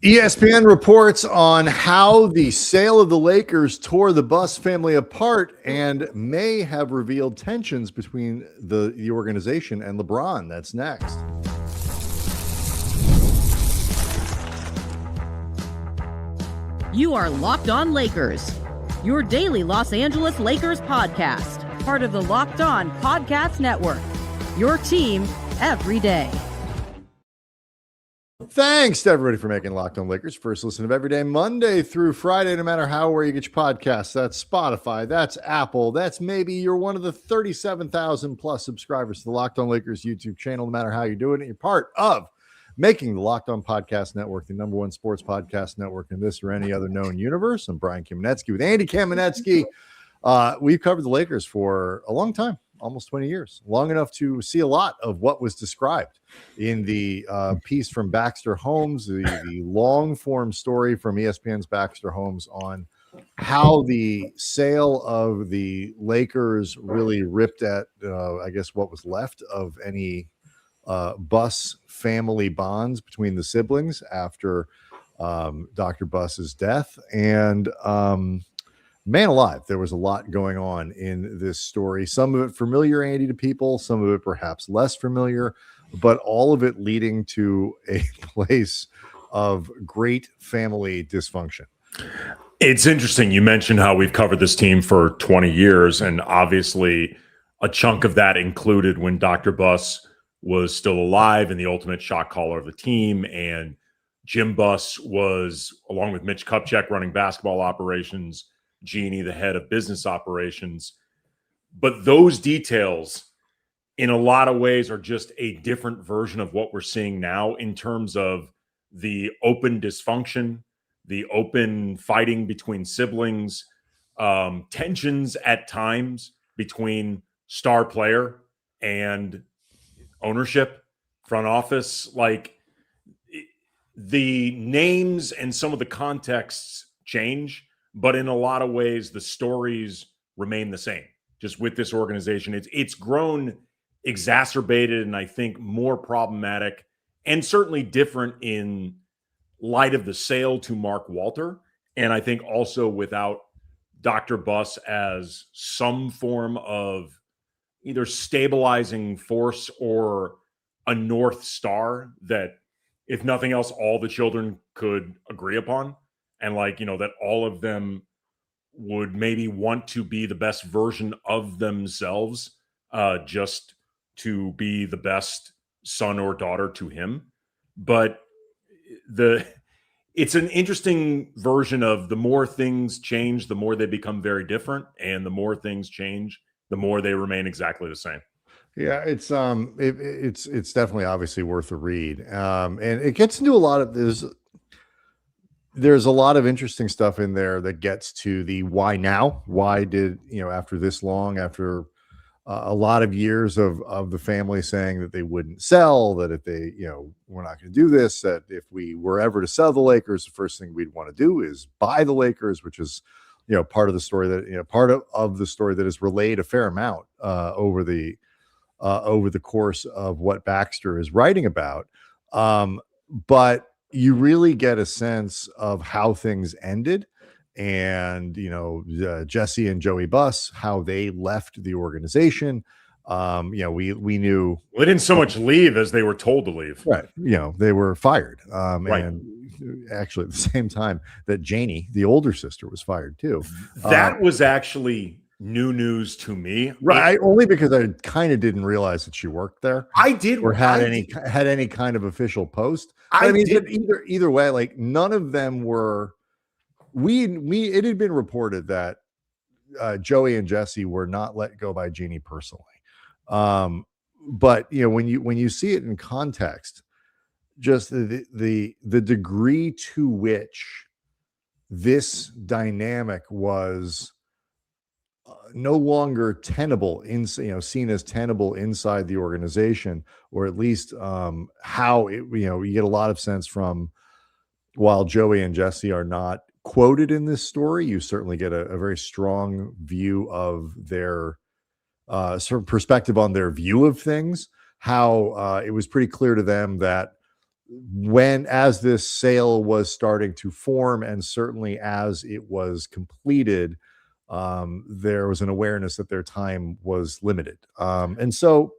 ESPN reports on how the sale of the Lakers tore the Buss family apart and may have revealed tensions between the organization and LeBron. That's next. You are Locked On Lakers, your daily Los Angeles Lakers podcast, part of the Locked On Podcast Network, your team every day. Thanks to everybody for making Locked On Lakers first listen of every day, Monday through Friday, no matter where you get your podcasts. That's Spotify, that's Apple, that's maybe you're one of the 37,000 plus subscribers to the Locked On Lakers YouTube channel. No matter how you do it, you're part of making the Locked On Podcast Network the number one sports podcast network in this or any other known universe. I'm Brian Kamenetsky with Andy Kamenetsky. We've covered the Lakers for a long time. Almost 20 years, long enough to see a lot of what was described in the piece from Baxter Holmes, the long form story from ESPN's Baxter Holmes on how the sale of the Lakers really ripped at, I guess, what was left of any Buss family bonds between the siblings after Dr. Buss's death. And man alive, there was a lot going on in this story. Some of it familiar, Andy, to people, some of it perhaps less familiar, but all of it leading to a place of great family dysfunction. It's interesting. You mentioned how we've covered this team for 20 years, and obviously a chunk of that included when Dr. Buss was still alive and the ultimate shot caller of the team, and Jim Buss was, along with Mitch Kupchak, running basketball operations, Jeanie, the head of business operations. But those details, in a lot of ways, are just a different version of what we're seeing now in terms of the open dysfunction, the open fighting between siblings, tensions at times between star player and ownership, front office. Like, the names and some of the contexts change, but in a lot of ways, the stories remain the same. Just with this organization, it's grown exacerbated and I think more problematic, and certainly different in light of the sale to Mark Walter. And I think also without Dr. Buss as some form of either stabilizing force or a North Star that, if nothing else, all the children could agree upon. And that all of them would maybe want to be the best version of themselves, just to be the best son or daughter to him. But it's an interesting version of the more things change, the more they become very different. And the more things change, the more they remain exactly the same. Yeah, it's definitely obviously worth a read. And it gets into a lot of this. There's a lot of interesting stuff in there that gets to the why now. Why did, after this long, after a lot of years of the family saying that they wouldn't sell, that if they, we're not going to do this, that if we were ever to sell the Lakers, the first thing we'd want to do is buy the Lakers, which is, part of the story that, part of the story that is relayed a fair amount over the course of what Baxter is writing about. But you really get a sense of how things ended, and Jesse and Joey Buss, how they left the organization. We knew they didn't so much leave as they were told to leave. Right. They were fired. Right. And actually at the same time that Jeanie, the older sister, was fired too. That was actually new news to me. Right. Only because I kind of didn't realize that she worked there. I did. Or had any kind of official post. But either way, like, none of them were, it had been reported that Joey and Jesse were not let go by Jeanie personally. But when you see it in context, just the degree to which this dynamic was no longer tenable seen as tenable inside the organization, or at least how it, you get a lot of sense from, while Joey and Jesse are not quoted in this story, you certainly get a very strong view of their sort of perspective on their view of things, how it was pretty clear to them that as this sale was starting to form, and certainly as it was completed, there was an awareness that their time was limited. And so,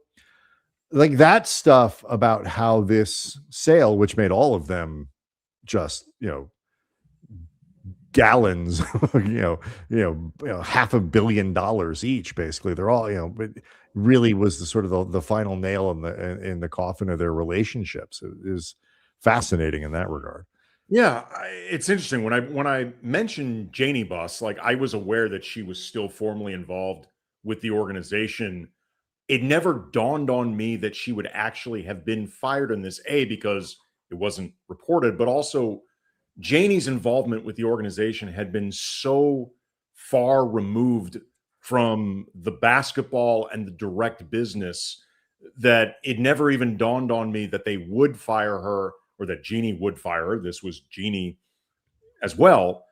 like, that stuff about how this sale, which made all of them just, gallons, $500 million each, basically. They're all, but really was the sort of the final nail in the coffin of their relationships. It is fascinating in that regard. Yeah, it's interesting when I mentioned Jeanie Buss, like I was aware that she was still formally involved with the organization. It never dawned on me that she would actually have been fired in this, because it wasn't reported, but also Janie's involvement with the organization had been so far removed from the basketball and the direct business that it never even dawned on me that they would fire her, or that Jeanie would fire her. This was Jeanie as well,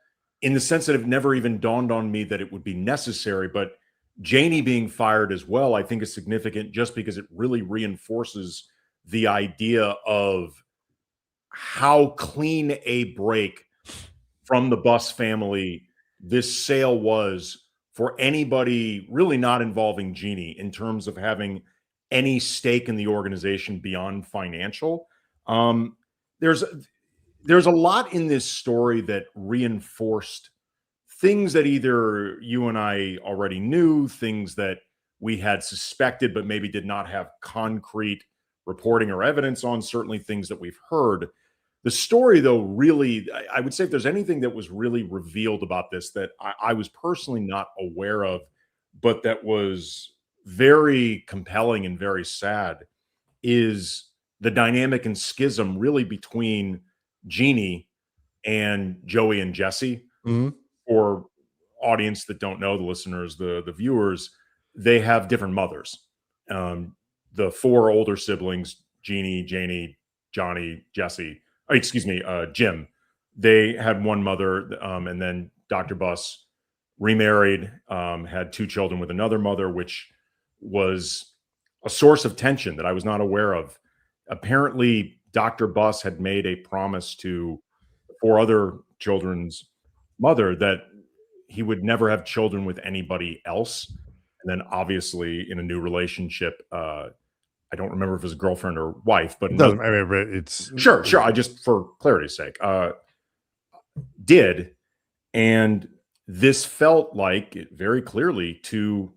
in the sense that it never even dawned on me that it would be necessary. But Jeanie being fired as well, I think, is significant just because it really reinforces the idea of how clean a break from the Buss family this sale was for anybody really not involving Jeanie in terms of having any stake in the organization beyond financial. There's a lot in this story that reinforced things that either you and I already knew, things that we had suspected but maybe did not have concrete reporting or evidence on, certainly things that we've heard. The story, though, really, I would say if there's anything that was really revealed about this that I was personally not aware of, but that was very compelling and very sad, is the dynamic and schism really between Jeanie and Joey and Jesse. Mm-hmm. For audience that don't know, the listeners, the viewers, they have different mothers. The four older siblings, Jeanie, Janie, Johnny, Jesse, Jim, they had one mother, and then Dr. Buss remarried, had two children with another mother, which was a source of tension that I was not aware of. Apparently, Dr. Buss had made a promise to the four other children's mother that he would never have children with anybody else. And then obviously in a new relationship, I don't remember if it was a girlfriend or wife, but it's sure. I just, for clarity's sake, did. And this felt like it very clearly to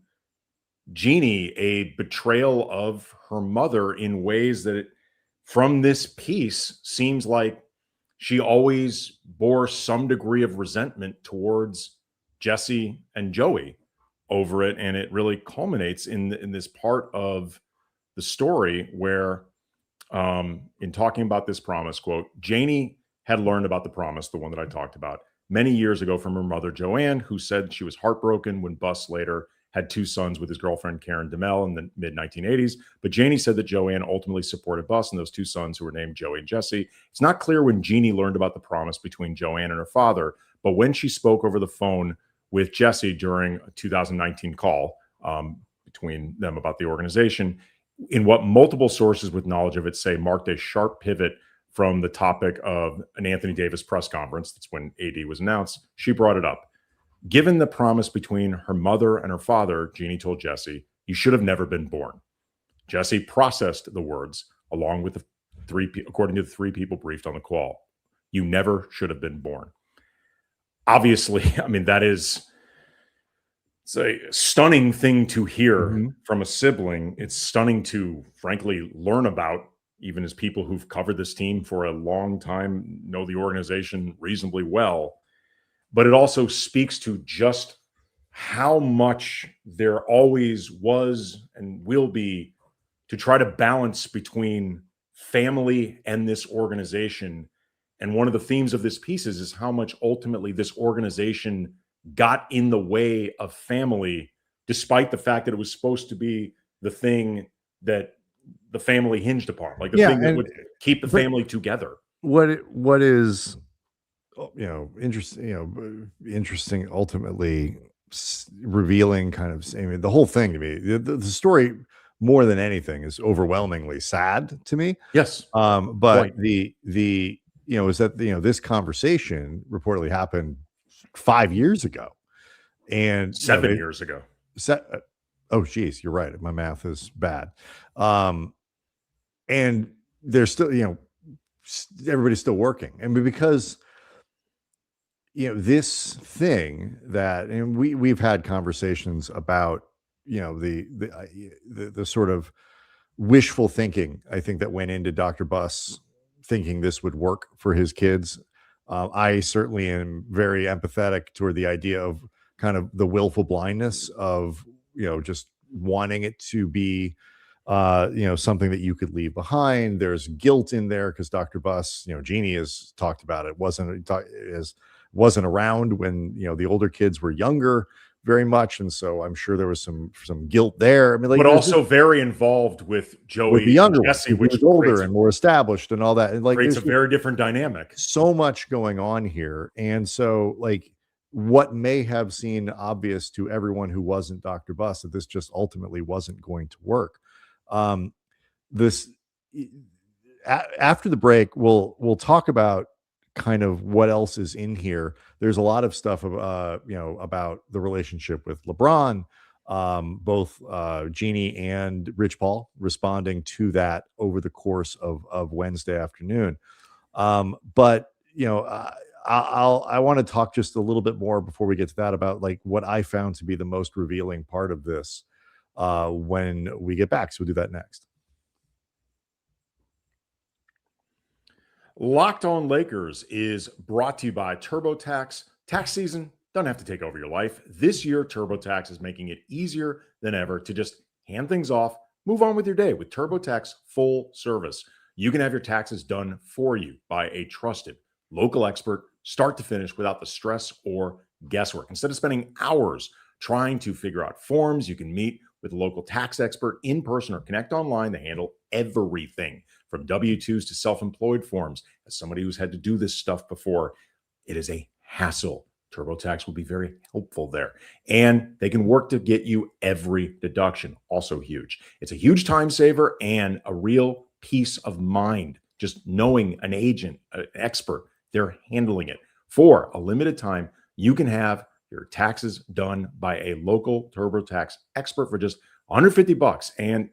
Jeanie a betrayal of her mother in ways that from this piece seems like she always bore some degree of resentment towards Jesse and Joey over it. And it really culminates in this part of the story where, in talking about this promise, quote, Jeanie had learned about the promise, the one that I talked about, many years ago from her mother, Joanne, who said she was heartbroken when Buss later had two sons with his girlfriend, Karen DeMel, in the mid-1980s. But Jeanie said that Joanne ultimately supported Buss and those two sons who were named Joey and Jesse. It's not clear when Jeanie learned about the promise between Joanne and her father, but when she spoke over the phone with Jesse during a 2019 call between them about the organization, in what multiple sources with knowledge of it say marked a sharp pivot from the topic of an Anthony Davis press conference. That's when AD was announced. She brought it up. Given the promise between her mother and her father, Jeanie told Jesse, "You should have never been born." Jesse processed the words along with according to the three people briefed on the call. "You never should have been born." Obviously, I mean, it's a stunning thing to hear from a sibling. It's stunning to, frankly, learn about, even as people who've covered this team for a long time, know the organization reasonably well. But it also speaks to just how much there always was and will be to try to balance between family and this organization. And one of the themes of this piece is how much ultimately this organization got in the way of family, despite the fact that it was supposed to be the thing that the family hinged upon, like the thing that would keep the family together. What is, interesting, ultimately revealing kind of, I mean, the whole thing to me, the story more than anything is overwhelmingly sad to me. Yes. But Point. the is that this conversation reportedly happened 5 years ago, and 7 years ago. Oh, geez, you're right. My math is bad. And they're still, everybody's still working. And because, this thing that, and we've had conversations about, the sort of wishful thinking, I think, that went into Dr. Buss thinking this would work for his kids. I certainly am very empathetic toward the idea of kind of the willful blindness of, just wanting it to be, something that you could leave behind. There's guilt in there because Dr. Buss, Jeanie has talked about it, wasn't around when, the older kids were younger very much. And so I'm sure there was some guilt there. I mean, but also very involved with Joey, with the younger and Jesse, which was older and more established and all that. And creates a very different dynamic. So much going on here. And so what may have seemed obvious to everyone who wasn't Dr. Buss, that this just ultimately wasn't going to work. After the break, we'll talk about kind of what else is in here. There's a lot of stuff about the relationship with LeBron, both Jeanie and Rich Paul responding to that over the course of Wednesday afternoon. But I want to talk just a little bit more before we get to that about what I found to be the most revealing part of this when we get back. So we'll do that next. Locked On Lakers is brought to you by TurboTax. Tax season doesn't have to take over your life. This year, TurboTax is making it easier than ever to just hand things off, move on with your day with TurboTax full service. You can have your taxes done for you by a trusted local expert, start to finish, without the stress or guesswork. Instead of spending hours trying to figure out forms, you can meet with a local tax expert in person or connect online to handle everything from W-2s to self-employed forms. As somebody who's had to do this stuff before, it is a hassle. TurboTax will be very helpful there. And they can work to get you every deduction. Also huge. It's a huge time saver and a real peace of mind. Just knowing an agent, an expert, they're handling it. For a limited time, you can have your taxes done by a local TurboTax expert for just $150. And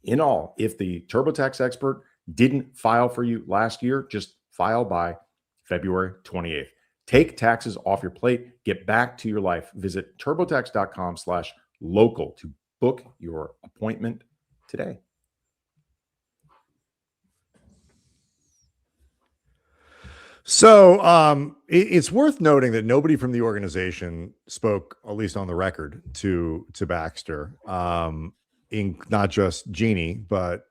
in all, if the TurboTax expert didn't file for you last year, just file by February 28th. Take taxes off your plate. Get back to your life. Visit TurboTax.com/local to book your appointment today. So it's worth noting that nobody from the organization spoke, at least on the record, to Baxter, in not just Jeanie, but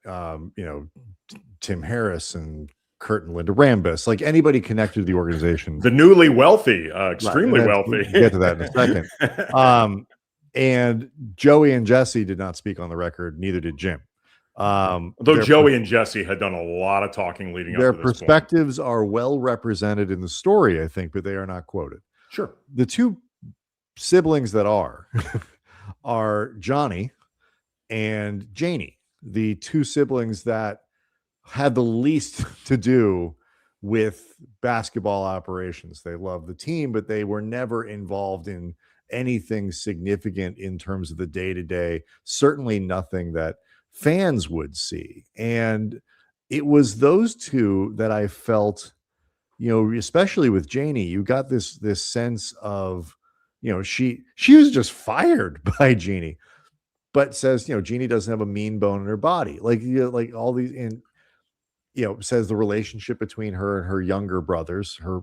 Tim Harris and Kurt and Linda Rambis, anybody connected to the organization. The newly wealthy, extremely wealthy. We'll get to that in a second. And Joey and Jesse did not speak on the record. Neither did Jim. Though Joey and Jesse had done a lot of talking leading up to this point. Their perspectives are well represented in the story, I think, but they are not quoted. Sure. The two siblings that are Johnny and Jeanie, the two siblings that had the least to do with basketball operations. They loved the team, but they were never involved in anything significant in terms of the day-to-day, certainly nothing that fans would see. And it was those two that I felt, especially with Jeanie, you got this sense of, she was just fired by Jeanie, but says, Jeanie doesn't have a mean bone in her body. All these, and, says the relationship between her and her younger brothers, her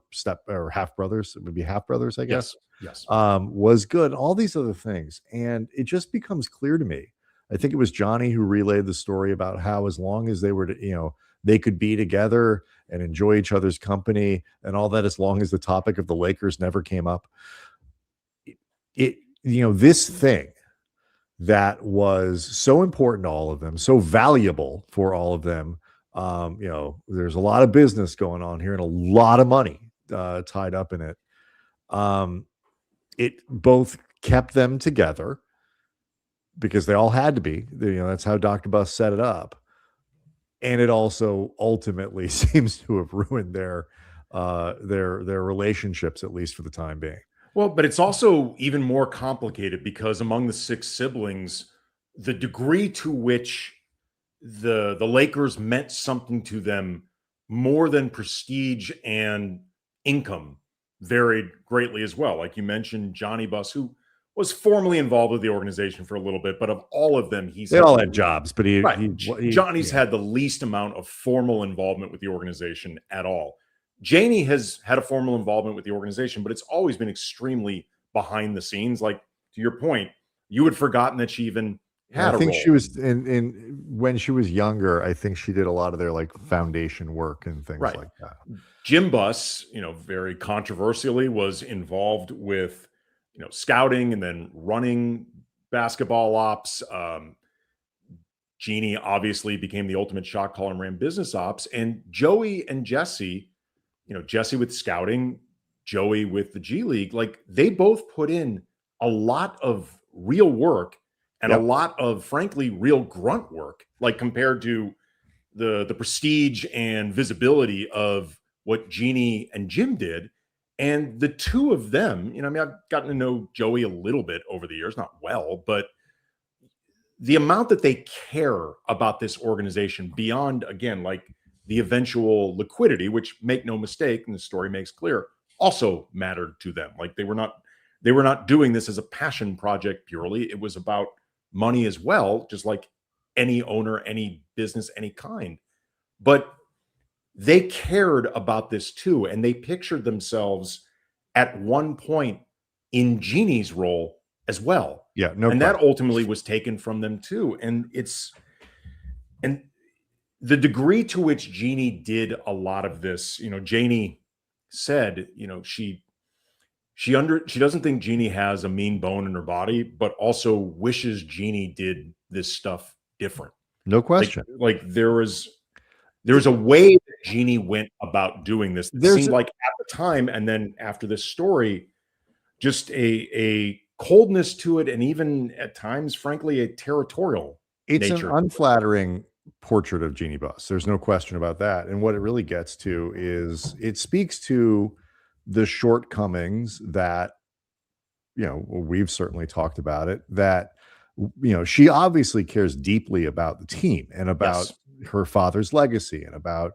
half brothers, it would be half brothers, I guess. Yes. Was good. All these other things. And it just becomes clear to me. I think it was Johnny who relayed the story about how, as long as they were to, they could be together and enjoy each other's company and all that, as long as the topic of the Lakers never came up. This thing that was so important to all of them, so valuable for all of them. There's a lot of business going on here and a lot of money tied up in it. It both kept them together because they all had to be. That's how Dr. Buss set it up. And it also ultimately seems to have ruined their relationships, at least for the time being. Well, but it's also even more complicated because among the 6 siblings, the degree to which the Lakers meant something to them more than prestige and income varied greatly as well. Like you mentioned, Johnny Buss, who was formally involved with the organization for a little bit, but of all of them, they all had jobs, but Johnny's had the least amount of formal involvement with the organization at all. Jeanie has had a formal involvement with the organization, but it's always been extremely behind the scenes. Like, to your point, you had forgotten that she even had a role. She was when she was younger, I think she did a lot of their like foundation work and things like that. Jim Buss, very controversially was involved with, scouting and then running basketball ops. Jeanie obviously became the ultimate shot caller and ran business ops. And Joey and Jesse, Jesse with scouting, Joey with the G League, like they both put in a lot of real work and a lot of, frankly, real grunt work, like compared to the prestige and visibility of what Jeanie and Jim did. And the two of them, I've gotten to know Joey a little bit over the years, not well, but the amount that they care about this organization beyond, again, like the eventual liquidity, which, make no mistake, and the story makes clear, also mattered to them. Like they were not doing this as a passion project purely. It was about money as well, just like any owner, any business, any kind. But they cared about this too, and they pictured themselves at one point in Jeannie's role as well. Yeah, that ultimately was taken from them too. And the degree to which Jeanie did a lot of this, Jeanie said, she doesn't think Jeanie has a mean bone in her body, but also wishes Jeanie did this stuff different. No question. Like there was a way that Jeanie went about doing this. It seemed like at the time, and then after this story, just a coldness to it, and even at times, frankly, a territorial nature. An unflattering portrait of Jeanie Buss. There's no question about that. And what it really gets to is it speaks to the shortcomings that, we've certainly talked about it, that, she obviously cares deeply about the team and about her father's legacy and about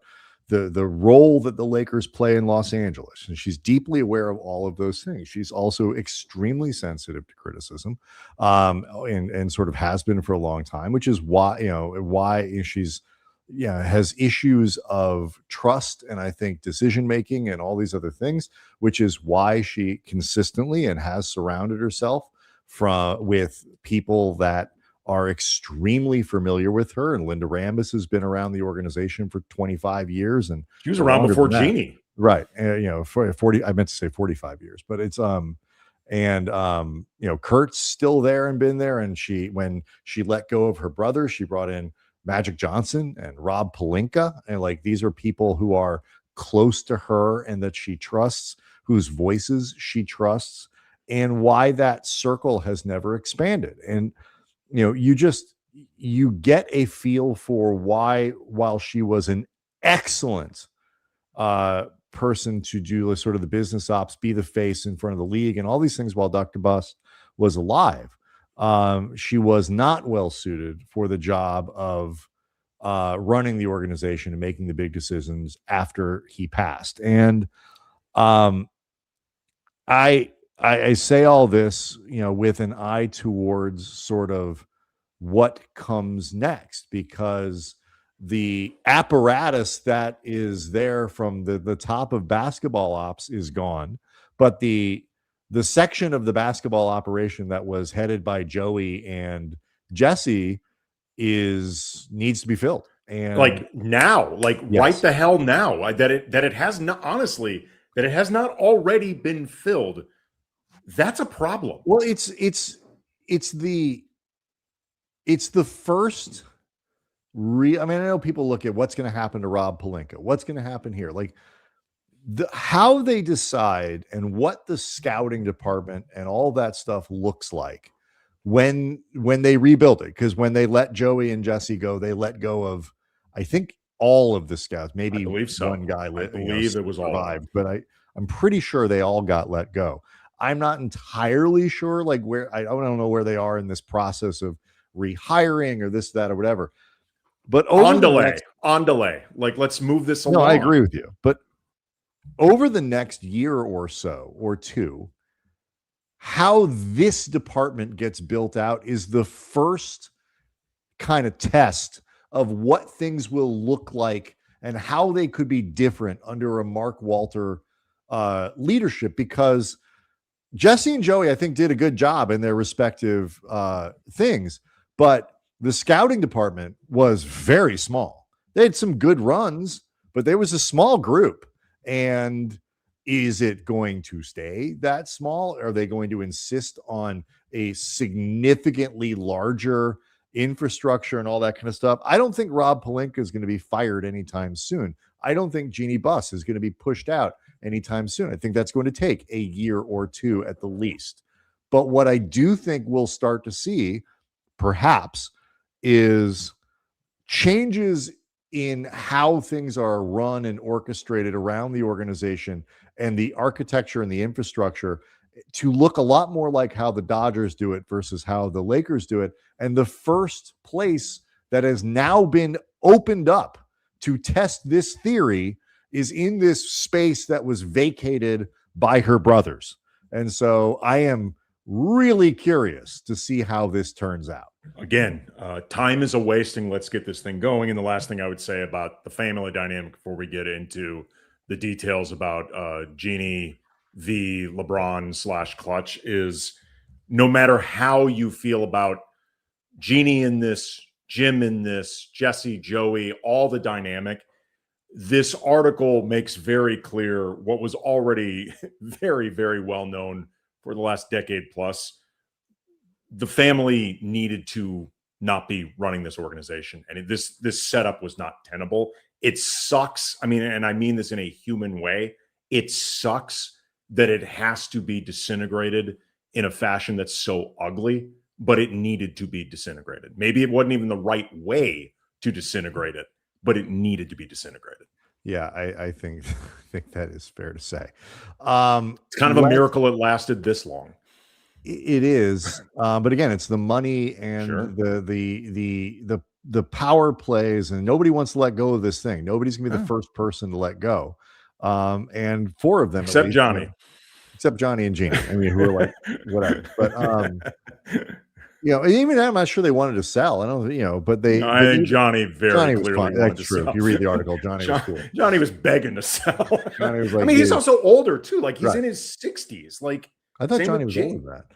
the role that the Lakers play in Los Angeles. And she's deeply aware of all of those things. She's also extremely sensitive to criticism, and sort of has been for a long time, which is why she's has issues of trust and I think decision making and all these other things, which is why she consistently and has surrounded herself with people that are extremely familiar with her. And Linda Rambis has been around the organization for 25 years, and she was around before Jeanie. Right. For 40, I meant to say 45 years, but it's Kurt's still there and been there. And when she let go of her brother, she brought in Magic Johnson and Rob Pelinka. And like, these are people who are close to her and that she trusts, whose voices she trusts, and why that circle has never expanded. And, you get a feel for why, while she was an excellent person to do sort of the business ops, be the face in front of the league and all these things while Dr. Buss was alive, she was not well suited for the job of running the organization and making the big decisions after he passed. And I say all this, with an eye towards sort of what comes next, because the apparatus that is there from the top of basketball ops is gone, but the section of the basketball operation that was headed by Joey and Jesse needs to be filled. And right the hell now, that it has not, honestly, that it has not already been filled. That's a problem. Well, it's the first I know people look at what's going to happen to Rob Pelinka, what's going to happen here, like how they decide and what the scouting department and all that stuff looks like when they rebuild it, because when they let Joey and Jesse go, they let go of, I think, all of the scouts. Maybe I believe so. one guy I believe it was all survived, but I'm pretty sure they all got let go. I'm not entirely sure, like, where, I don't know where they are in this process of rehiring or this, that, or whatever. But on delay. Like, let's move this along. No, I agree with you. But over the next year or so or two, how this department gets built out is the first kind of test of what things will look like and how they could be different under a Mark Walter leadership, because Jesse and Joey, I think, did a good job in their respective things, but the scouting department was very small. They had some good runs, but there was a small group. And is it going to stay that small? Are they going to insist on a significantly larger infrastructure and all that kind of stuff? I don't think Rob Pelinka is going to be fired anytime soon. I don't think Jeanie Buss is going to be pushed out anytime soon. I think that's going to take a year or two at the least. But what I do think we'll start to see, perhaps, is changes in how things are run and orchestrated around the organization and the architecture and the infrastructure to look a lot more like how the Dodgers do it versus how the Lakers do it. And the first place that has now been opened up to test this theory is in this space that was vacated by her brothers. And so I am really curious to see how this turns out. Again, time is a wasting. Let's get this thing going. And the last thing I would say about the family dynamic before we get into the details about Jeanie v. LeBron / Klutch is, no matter how you feel about Jeanie in this, Jim in this, Jesse, Joey, all the dynamic, this article makes very clear what was already very, very well known for the last decade plus. The family needed to not be running this organization. And this setup was not tenable. It sucks. I mean, and I mean this in a human way. It sucks that it has to be disintegrated in a fashion that's so ugly, but it needed to be disintegrated. Maybe it wasn't even the right way to disintegrate it, but it needed to be disintegrated. Yeah, I think that is fair to say. It's kind of a miracle it lasted this long. It is, but again, it's the money and Sure. the power plays, and nobody wants to let go of this thing. Nobody's gonna be the first person to let go. And four of them, except Johnny, and Jeanie. I mean, who are like whatever. But even I'm not sure they wanted to sell. I don't, but they. No, I think Johnny clearly was fine. That's true. Sell. If you read the article, Johnny was cool. Johnny was begging to sell. Johnny was like, I mean, he's also older too. Like, he's right. in his 60s. Like, I thought Johnny was older than that.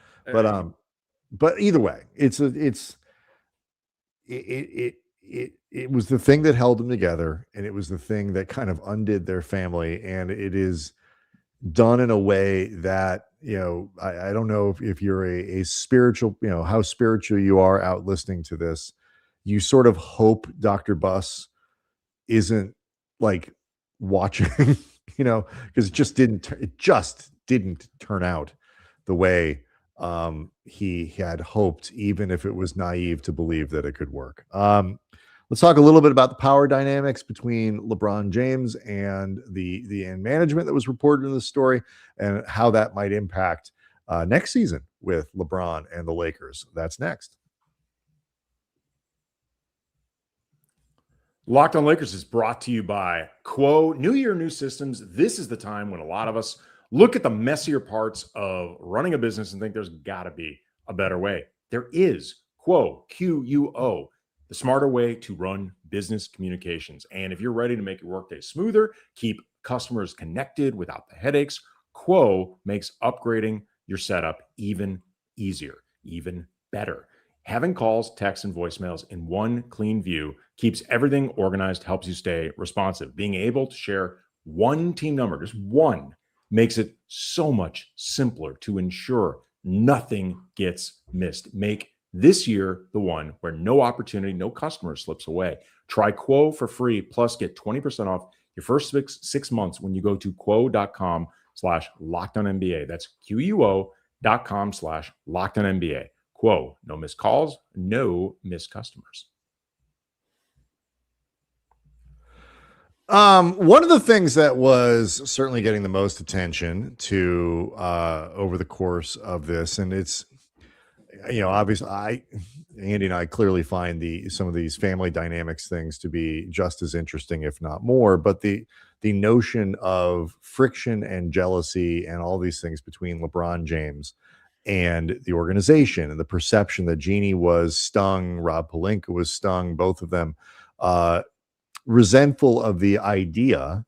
But either way, it was the thing that held them together, and it was the thing that kind of undid their family, and it is done in a way that, I don't know if you're a spiritual, how spiritual you are out listening to this. You sort of hope Dr. Buss isn't like watching, because it just didn't turn out the way he had hoped, even if it was naive to believe that it could work. Let's talk a little bit about the power dynamics between LeBron James and the management that was reported in the story, and how that might impact next season with LeBron and the Lakers. That's next. Locked on Lakers is brought to you by Quo. New year, new systems. This is the time when a lot of us look at the messier parts of running a business and think there's got to be a better way. There is. Quo, Q-U-O, the smarter way to run business communications. And if you're ready to make your workday smoother, keep customers connected without the headaches, Quo makes upgrading your setup even easier, even better. Having calls, texts, and voicemails in one clean view keeps everything organized, helps you stay responsive. Being able to share one team number, just one, makes it so much simpler to ensure nothing gets missed. Make this year the one where no opportunity, no customer slips away. Try Quo for free, plus get 20% off your first six months when you go to quo.com/LockedOnNBA. That's QUO.com/LockedOnNBA. quo. No missed calls, no missed customers. One of the things that was certainly getting the most attention to over the course of this, and it's, obviously Andy and I clearly find some of these family dynamics things to be just as interesting, if not more, but the notion of friction and jealousy and all these things between LeBron James and the organization, and the perception that Jeanie was stung, Rob Pelinka was stung, both of them resentful of the idea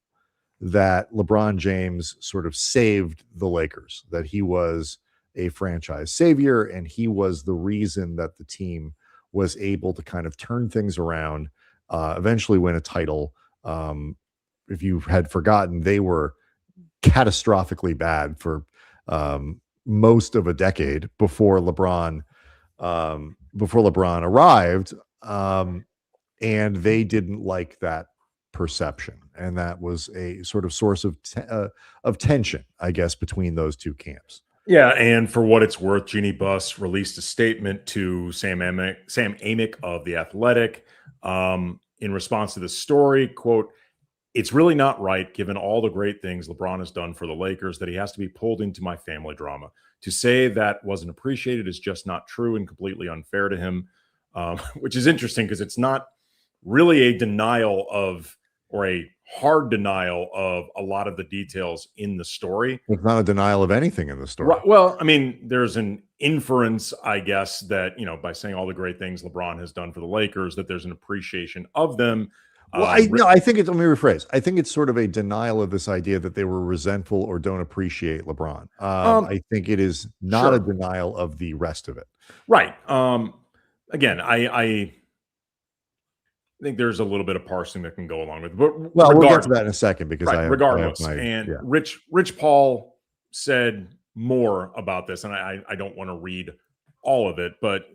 that LeBron James sort of saved the Lakers, that he was a franchise savior and he was the reason that the team was able to kind of turn things around, eventually win a title. If you had forgotten, they were catastrophically bad for most of a decade before LeBron arrived. And they didn't like that perception, and that was a sort of source of tension, I guess, between those two camps. Yeah, and for what it's worth, Jeanie Buss released a statement to Sam Amick of The Athletic in response to this story. Quote, "It's really not right, given all the great things LeBron has done for the Lakers, that he has to be pulled into my family drama. To say that wasn't appreciated is just not true and completely unfair to him," which is interesting because it's not really a denial of, or a hard denial of, a lot of the details in the story. It's not a denial of anything in the story. Right. Well, I mean, there's an inference, I guess, that, by saying all the great things LeBron has done for the Lakers, that there's an appreciation of them. Well, I think it's, let me rephrase. I think it's sort of a denial of this idea that they were resentful or don't appreciate LeBron. I think it is not a denial of the rest of it. Right. Again, I think there's a little bit of parsing that can go along with it. But well, we'll get to that in a second, because regardless. Rich Paul said more about this, and I don't want to read all of it, but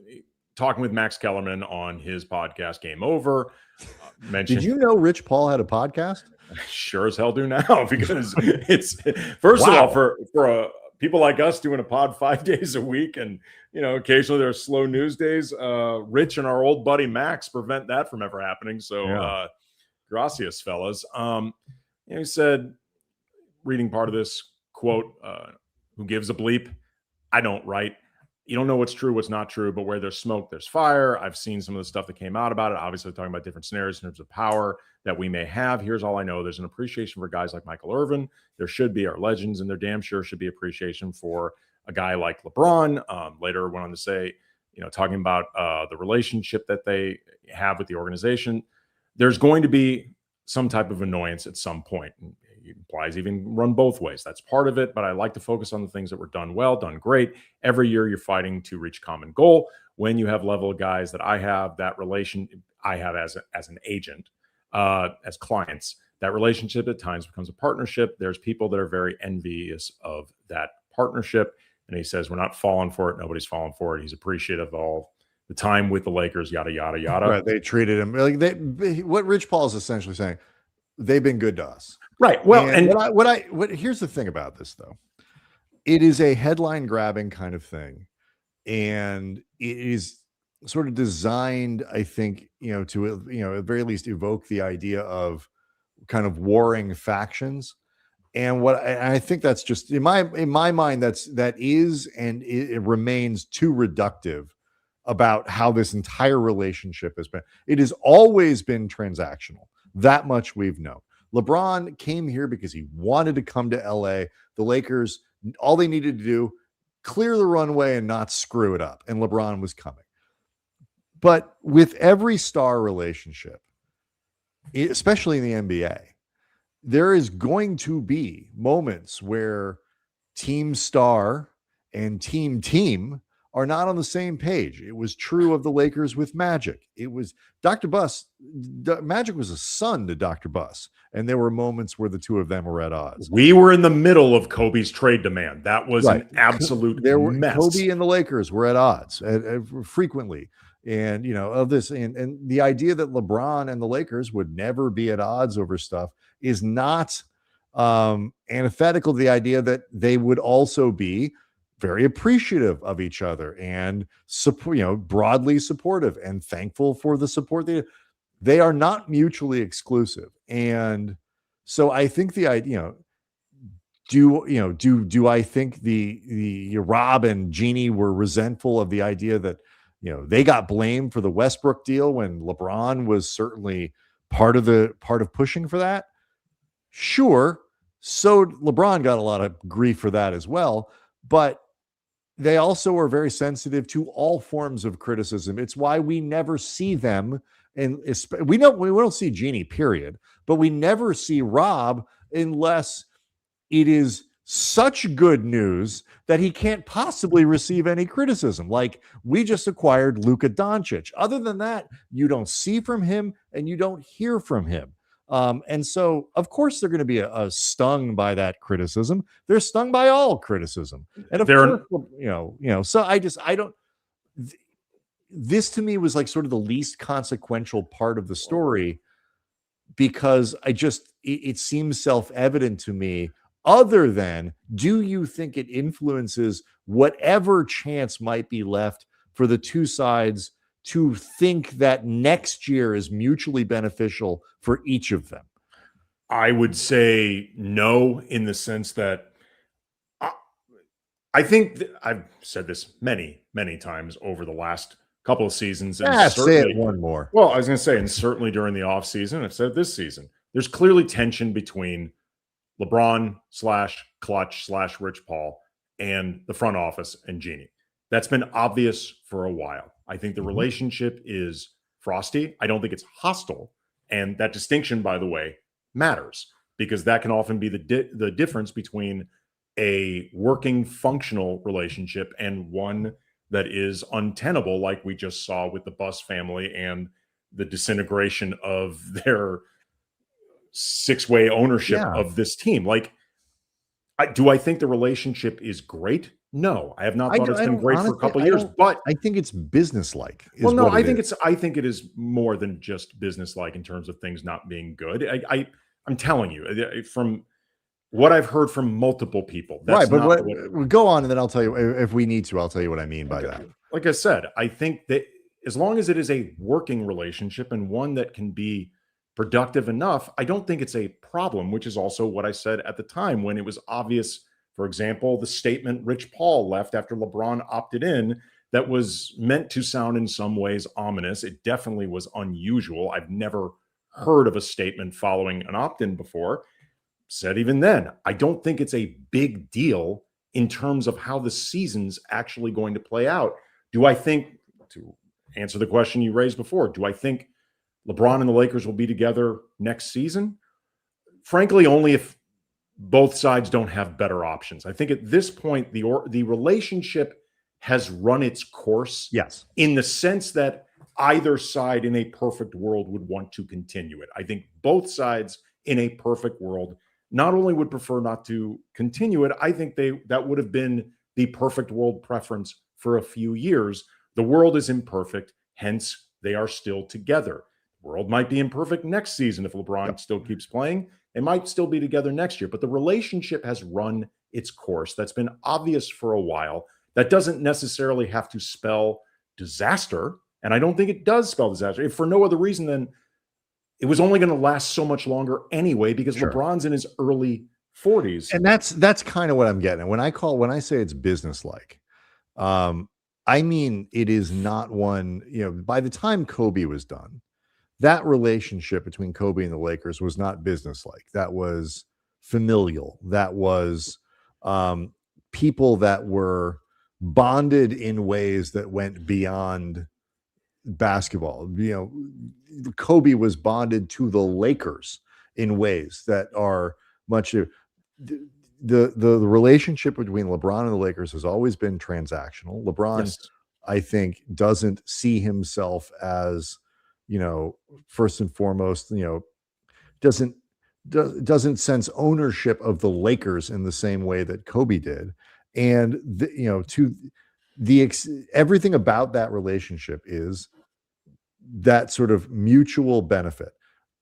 talking with Max Kellerman on his podcast, Game Over, mentioned. Did you know Rich Paul had a podcast? Sure as hell do now, because it's first of all, for people like us doing a pod 5 days a week, and occasionally there are slow news days. Rich and our old buddy Max prevent that from ever happening. So gracias, fellas. He said, reading part of this quote, "Who gives a bleep? I don't write. You don't know what's true, what's not true, but where there's smoke, there's fire." I've seen some of the stuff that came out about it. Obviously, talking about different scenarios in terms of power that we may have. Here's all I know. There's an appreciation for guys like Michael Irvin. There should be our legends, and there damn sure should be appreciation for a guy like LeBron. Later went on to say, talking about the relationship that they have with the organization, there's going to be some type of annoyance at some point. It implies even run both ways. That's part of it, but I like to focus on the things that were done well, done great. Every year you're fighting to reach common goal. When you have level of guys that I have, that relation I have as an agent, as clients, that relationship at times becomes a partnership. There's people that are very envious of that partnership. And he says, we're not falling for it. Nobody's falling for it. He's appreciative of all the time with the Lakers, yada, yada, yada. Right. They treated him like what Rich Paul is essentially saying, they've been good to us. Right. Well, and here's the thing about this, though. It is a headline grabbing kind of thing. And it is sort of designed, I think, to, at the very least evoke the idea of kind of warring factions. And I think that's just in my mind, that is, and it remains too reductive about how this entire relationship has been. It has always been transactional. That much we've known. LeBron came here because he wanted to come to LA. The Lakers, all they needed to do, clear the runway and not screw it up. And LeBron was coming. But with every star relationship, especially in the NBA, there is going to be moments where team star and team are not on the same page. It was true of the Lakers with Magic. It was Dr. Buss. Magic was a son to Dr. Buss. And there were moments where the two of them were at odds. We were in the middle of Kobe's trade demand. That was an absolute mess. Kobe and the Lakers were at odds frequently. And, of this, and the idea that LeBron and the Lakers would never be at odds over stuff is not antithetical to the idea that they would also be very appreciative of each other and broadly supportive and thankful for the support. They are not mutually exclusive. And so I think the idea, do I think the Rob and Jeanie were resentful of the idea that, they got blamed for the Westbrook deal when LeBron was certainly part of pushing for that? Sure. So LeBron got a lot of grief for that as well, but they also are very sensitive to all forms of criticism. It's why we never see them, and we don't see Jeanie, period, but we never see Rob unless it is such good news that he can't possibly receive any criticism. Like, we just acquired Luka Doncic. Other than that, you don't see from him and you don't hear from him. And so, of course, they're going to be stung by that criticism. They're stung by all criticism, and of course, So I don't. This to me was like sort of the least consequential part of the story, because it seems self-evident to me. Other than, do you think it influences whatever chance might be left for the two sides to think that next year is mutually beneficial for each of them? I would say no, in the sense that I think I've said this many, many times over the last couple of seasons. And say it one more. Well, I was going to say, and certainly during the offseason, I've said this season, there's clearly tension between LeBron / Klutch / Rich Paul and the front office and Jeanie. That's been obvious for a while. I think the relationship is frosty. I don't think it's hostile. And that distinction, by the way, matters, because that can often be the difference between a working, functional relationship and one that is untenable, like we just saw with the Buss family and the disintegration of their six-way ownership of this team. Like, do I think the relationship is great? No, I have not thought it's been great for a couple of years, but I think it's businesslike. Well, no, I think it is more than just businesslike in terms of things not being good. I'm telling you, from what I've heard from multiple people, that's right. But go on, and then I'll tell you if we need to. I'll tell you what I mean by that. Like I said, I think that as long as it is a working relationship and one that can be productive enough, I don't think it's a problem, which is also what I said at the time when it was obvious. For example, the statement Rich Paul left after LeBron opted in, that was meant to sound in some ways ominous. It definitely was unusual. I've never heard of a statement following an opt-in before. Said even then, I don't think it's a big deal in terms of how the season's actually going to play out. Do I think, to answer the question you raised before, do I think LeBron and the Lakers will be together next season? Frankly, only if both sides don't have better options. I think at this point, the relationship has run its course. Yes. In the sense that either side in a perfect world would want to continue it. I think both sides in a perfect world not only would prefer not to continue it, I think that would have been the perfect world preference for a few years. The world is imperfect, hence they are still together. The world might be imperfect next season if LeBron still keeps playing. They might still be together next year, but the relationship has run its course. That's been obvious for a while. That doesn't necessarily have to spell disaster, and I don't think it does spell disaster. If for no other reason than it was only going to last so much longer anyway, because LeBron's in his early 40s. And that's kind of what I'm getting at. When I say it's businesslike, I mean, it is not one, by the time Kobe was done, that relationship between Kobe and the Lakers was not businesslike. That was familial. That was people that were bonded in ways that went beyond basketball. Kobe was bonded to the Lakers in ways that are much. The relationship between LeBron and the Lakers has always been transactional. LeBron, I think, doesn't see himself as, first and foremost, doesn't sense ownership of the Lakers in the same way that Kobe did. And everything about that relationship is that sort of mutual benefit.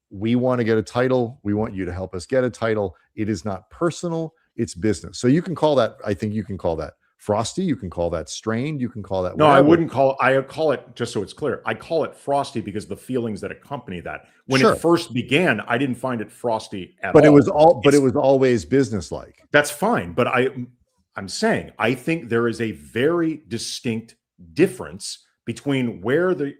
We want to get a title. We want you to help us get a title. It is not personal. It's business. So you can call that, I think you can call that frosty. You can call that strained. You can call that No, whatever. I wouldn't call. I call it, just so it's clear, I call it frosty because the feelings that accompany that. When Sure. it first began, I didn't find it frosty at all. But it was always businesslike. That's fine. But I'm saying I think there is a very distinct difference between where the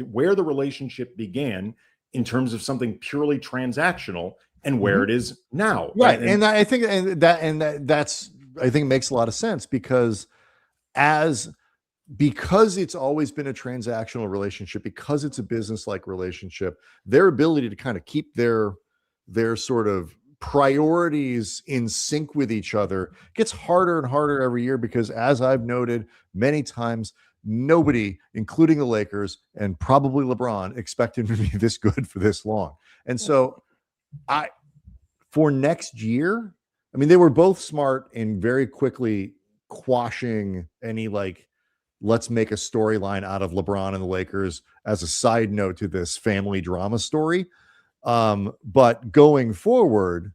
relationship began in terms of something purely transactional and where it is now. Right. And I think that's I think it makes a lot of sense because it's always been a transactional relationship, because it's a business-like relationship, their ability to kind of keep their sort of priorities in sync with each other gets harder and harder every year, because as I've noted many times, nobody, including the Lakers and probably LeBron, expected him to be this good for this long. And so for next year, I mean, they were both smart in very quickly quashing any let's make a storyline out of LeBron and the Lakers as a side note to this family drama story. But going forward,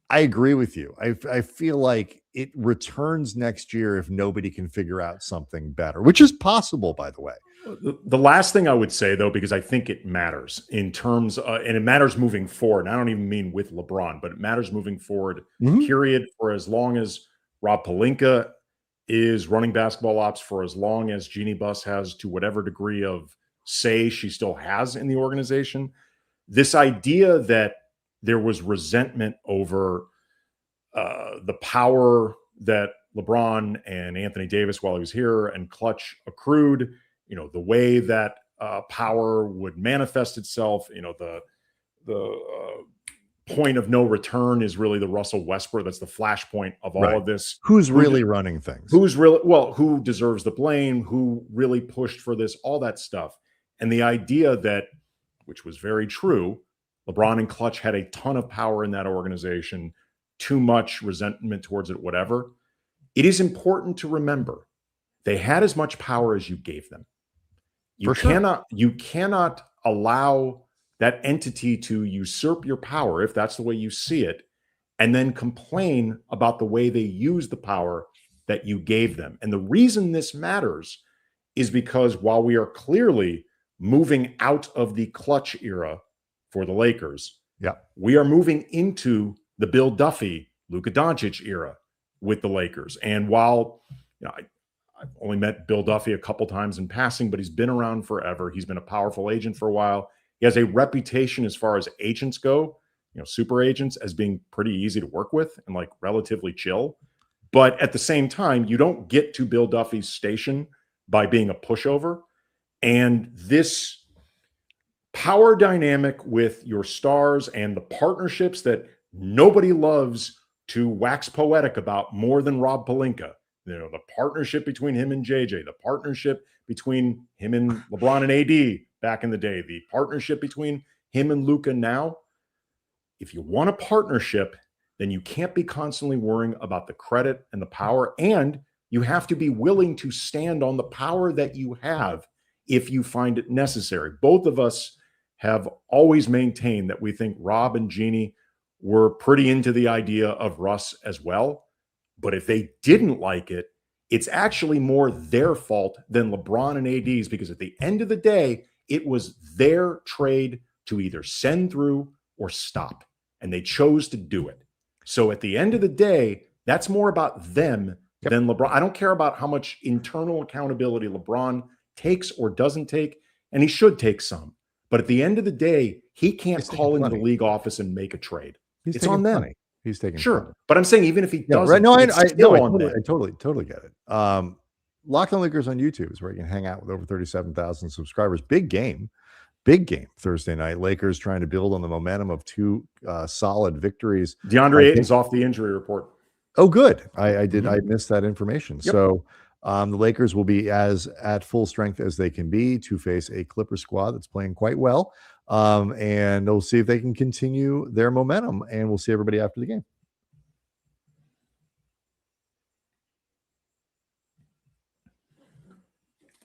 I agree with you. I feel like it returns next year if nobody can figure out something better, which is possible, by the way. The last thing I would say, though, because I think it matters in terms and it matters moving forward. And I don't even mean with LeBron, but it matters moving forward, period, for as long as Rob Pelinka is running basketball ops, for as long as Jeanie Buss has, to whatever degree of say she still has in the organization. This idea that there was resentment over the power that LeBron and Anthony Davis, while he was here, and Klutch accrued, the way that power would manifest itself, the point of no return is really the Russell Westbrook. That's the flashpoint of all of this. Who's really running things? Who deserves the blame? Who really pushed for this? All that stuff. And the idea that, which was very true, LeBron and Klutch had a ton of power in that organization, too much resentment towards it, whatever. It is important to remember they had as much power as you gave them. You cannot allow that entity to usurp your power, if that's the way you see it, and then complain about the way they use the power that you gave them. And the reason this matters is because while we are clearly moving out of the Klutch era for the Lakers, we are moving into the Bill Duffy, Luka Doncic era with the Lakers. And while I've only met Bill Duffy a couple times in passing, but he's been around forever. He's been a powerful agent for a while. He has a reputation as far as agents go, super agents, as being pretty easy to work with and relatively chill. But at the same time, you don't get to Bill Duffy's station by being a pushover. And this power dynamic with your stars and the partnerships that nobody loves to wax poetic about more than Rob Pelinka, the partnership between him and JJ, the partnership between him and LeBron and AD back in the day, the partnership between him and Luka now. If you want a partnership, then you can't be constantly worrying about the credit and the power, and you have to be willing to stand on the power that you have if you find it necessary. Both of us have always maintained that we think Rob and Jeanie were pretty into the idea of Russ as well. But if they didn't like it, it's actually more their fault than LeBron and AD's, because at the end of the day, it was their trade to either send through or stop. And they chose to do it. So at the end of the day, that's more about them than LeBron. I don't care about how much internal accountability LeBron takes or doesn't take, and he should take some. But at the end of the day, he can't call into the league office and make a trade. It's on them. He's taking sure, but I'm saying even if he doesn't, right? No, I totally get it. Locked On Lakers on YouTube is where you can hang out with over 37,000 subscribers. Big game Thursday night. Lakers trying to build on the momentum of two solid victories. DeAndre Ayton's off the injury report. Oh, good. I missed that information. Yep. So the Lakers will be at full strength as they can be to face a Clipper squad that's playing quite well. And we'll see if they can continue their momentum, and we'll see everybody after the game.